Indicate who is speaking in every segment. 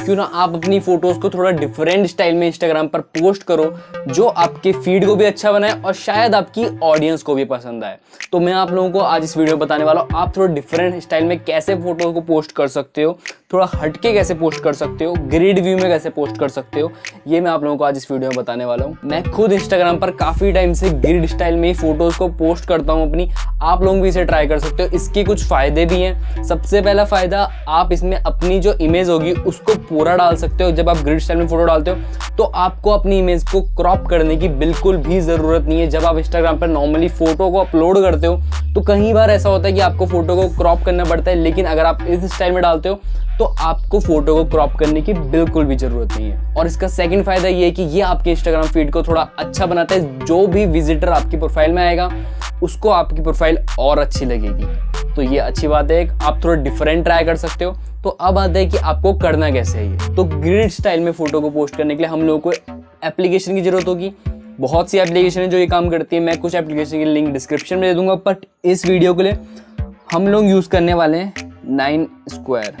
Speaker 1: क्यों ना आप अपनी फोटोज को थोड़ा डिफरेंट स्टाइल में इंस्टाग्राम पर पोस्ट करो, जो आपके फीड को भी अच्छा बनाए और शायद आपकी ऑडियंस को भी पसंद आए। तो मैं आप लोगों को आज इस वीडियो में बताने वाला हूँ आप थोड़ा डिफरेंट स्टाइल में कैसे फोटो को पोस्ट कर सकते हो, थोड़ा हटके कैसे पोस्ट कर सकते हो, ग्रिड व्यू में कैसे पोस्ट कर सकते हो, ये मैं आप लोगों को आज इस वीडियो में बताने वाला हूँ। मैं खुद इंस्टाग्राम पर काफी टाइम से ग्रिड स्टाइल में ही फोटोज को पोस्ट करता हूँ अपनी। आप लोग भी इसे ट्राई कर सकते हो। इसके कुछ फायदे भी हैं। सबसे पहला फायदा, आप इसमें अपनी जो इमेज होगी उसको पूरा डाल सकते हो। जब आप ग्रिड स्टाइल में फोटो डालते हो तो आपको अपनी इमेज को क्रॉप करने की बिल्कुल भी जरूरत नहीं है। जब आप इंस्टाग्राम पर नॉर्मली फोटो को अपलोड करते हो तो कई बार ऐसा होता है कि आपको फोटो को क्रॉप करना पड़ता है, लेकिन अगर आप इस स्टाइल में डालते हो तो आपको फोटो को क्रॉप करने की बिल्कुल भी जरूरत नहीं है। और इसका सेकंड फायदा ये है कि ये आपके इंस्टाग्राम फीड को थोड़ा अच्छा बनाता है। जो भी विजिटर आपकी प्रोफाइल में आएगा उसको आपकी प्रोफाइल और अच्छी लगेगी। तो ये अच्छी बात है, आप थोड़ा डिफरेंट ट्राई कर सकते हो। तो अब आता है कि आपको करना कैसे है ये। तो ग्रिड स्टाइल में फोटो को पोस्ट करने के लिए हम लोगों को एप्लीकेशन की जरूरत होगी। बहुत सी एप्लीकेशन है जो ये काम करती है। मैं कुछ एप्लीकेशन की लिंक डिस्क्रिप्शन में दे दूंगा, बट इस वीडियो के लिए हम लोग यूज करने वाले हैं 9 स्क्वायर,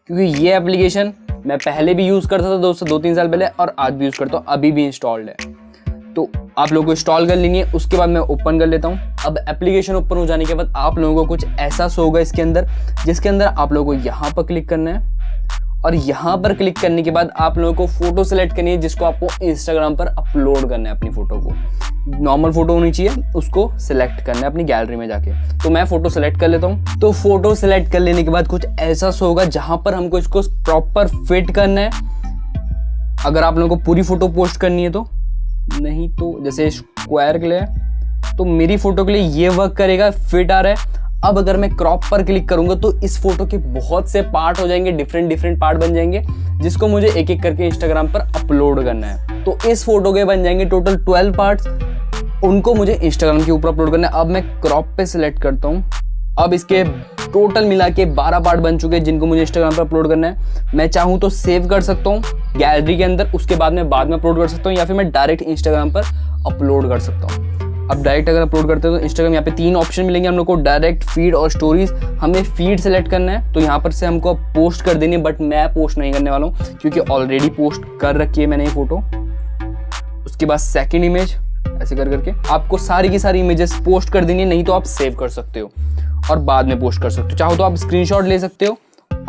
Speaker 1: क्योंकि ये एप्लीकेशन मैं पहले भी यूज करता था दोस्तों 2-3 साल पहले, और आज भी यूज करता हूँ, अभी भी इंस्टॉल्ड है। तो आप लोगों को इंस्टॉल कर लेंगे, उसके बाद मैं ओपन कर लेता हूँ। अब एप्लीकेशन ओपन हो जाने के बाद आप लोगों को कुछ ऐसा शो होगा इसके अंदर, जिसके अंदर आप लोगों को यहाँ पर क्लिक करना है, और यहाँ पर क्लिक करने के बाद आप लोगों को फोटो सेलेक्ट करनी है जिसको आपको इंस्टाग्राम पर अपलोड करना है। अपनी फोटो को, नॉर्मल फोटो होनी चाहिए, उसको सिलेक्ट करना है अपनी गैलरी में जाके। तो मैं फोटो सेलेक्ट कर लेता हूँ। तो फोटो सेलेक्ट कर लेने के बाद कुछ ऐसा शो होगा जहां पर हमको इसको प्रॉपर फिट करना है। अगर आप लोगों को पूरी फोटो पोस्ट करनी है तो, नहीं तो जैसे स्क्वायर के लिए तो मेरी फोटो के लिए ये वर्क करेगा, फिट आ रहा है। अब अगर मैं क्रॉप पर क्लिक करूंगा तो इस फोटो के बहुत से पार्ट हो जाएंगे, डिफरेंट पार्ट बन जाएंगे, जिसको मुझे एक एक करके इंस्टाग्राम पर अपलोड करना है। तो इस फोटो के बन जाएंगे टोटल 12 पार्ट्स, उनको मुझे इंस्टाग्राम के ऊपर अपलोड करना है। अब मैं क्रॉप पे सिलेक्ट करता हूँ। अब इसके टोटल मिला के 12 पार्ट बन चुके हैं जिनको मुझे इंस्टाग्राम पर अपलोड करना है। मैं चाहूँ तो सेव कर सकता हूँ गैलरी के अंदर, उसके बाद में अपलोड कर सकता हूँ, या फिर मैं डायरेक्ट इंस्टाग्राम पर अपलोड कर सकता हूँ। अब डायरेक्ट अगर अपलोड करते हो तो इंस्टाग्राम यहाँ पे 3 ऑप्शन मिलेंगे हम लोग को, डायरेक्ट, फीड और स्टोरीज। हमें फीड सेलेक्ट करना है, तो यहाँ पर से हमको पोस्ट कर देनी है, बट मैं पोस्ट नहीं करने वाला हूँ क्योंकि ऑलरेडी पोस्ट कर रखी है मैंने ये फोटो। उसके बाद सेकंड इमेज, ऐसे कर करके आपको सारी की सारी इमेजेस पोस्ट कर देनी है, नहीं तो आप सेव कर सकते हो और बाद में पोस्ट कर सकते हो। चाहो तो आप स्क्रीनशॉट ले सकते हो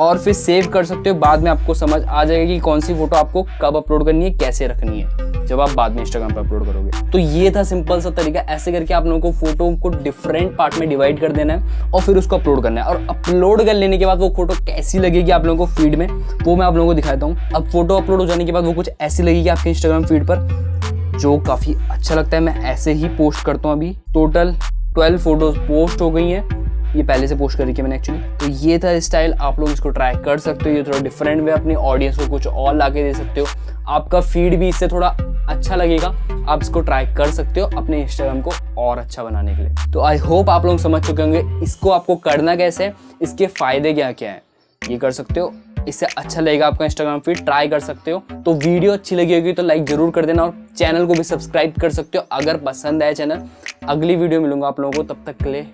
Speaker 1: और फिर सेव कर सकते हो। बाद में आपको समझ आ जाएगा कि कौन सी फोटो आपको कब अपलोड करनी है, कैसे रखनी है, जब आप बाद में इंस्टाग्राम पर अपलोड करोगे। तो ये था सिंपल सा तरीका। ऐसे करके आप लोगों को फोटो को डिफरेंट पार्ट में डिवाइड कर देना है और फिर उसको अपलोड करना है। और अपलोड कर लेने के बाद वो फोटो कैसी लगेगी आप लोगों को फीड में, वो मैं आप लोगों को दिखाता हूँ। अब फोटो अपलोड हो जाने के बाद वो कुछ ऐसी लगेगी आपके इंस्टाग्राम फीड पर, जो काफी अच्छा लगता है। मैं ऐसे ही पोस्ट करता हूँ। अभी टोटल 12 फोटोज पोस्ट हो गई हैं, ये पहले से पोस्ट कर रखी है मैंने एक्चुअली। तो ये था स्टाइल, आप लोग इसको ट्राई कर सकते हो। ये थोड़ा डिफरेंट वे अपनी ऑडियंस को कुछ और लाके दे सकते हो। आपका फीड भी इससे थोड़ा अच्छा लगेगा। आप इसको ट्राई कर सकते हो अपने इंस्टाग्राम को और अच्छा बनाने के लिए। तो आई होप आप लोग समझ चुके होंगे इसको आपको करना कैसे है, इसके फायदे क्या क्या है। ये कर सकते हो, इससे अच्छा लगेगा आपका इंस्टाग्राम फीड, ट्राई कर सकते हो। तो वीडियो अच्छी लगी होगी तो लाइक जरूर कर देना और चैनल को भी सब्सक्राइब कर सकते हो अगर पसंद आए चैनल। अगली वीडियो मिलूंगा आप लोगों को, तब तक के लिए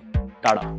Speaker 1: टाटा।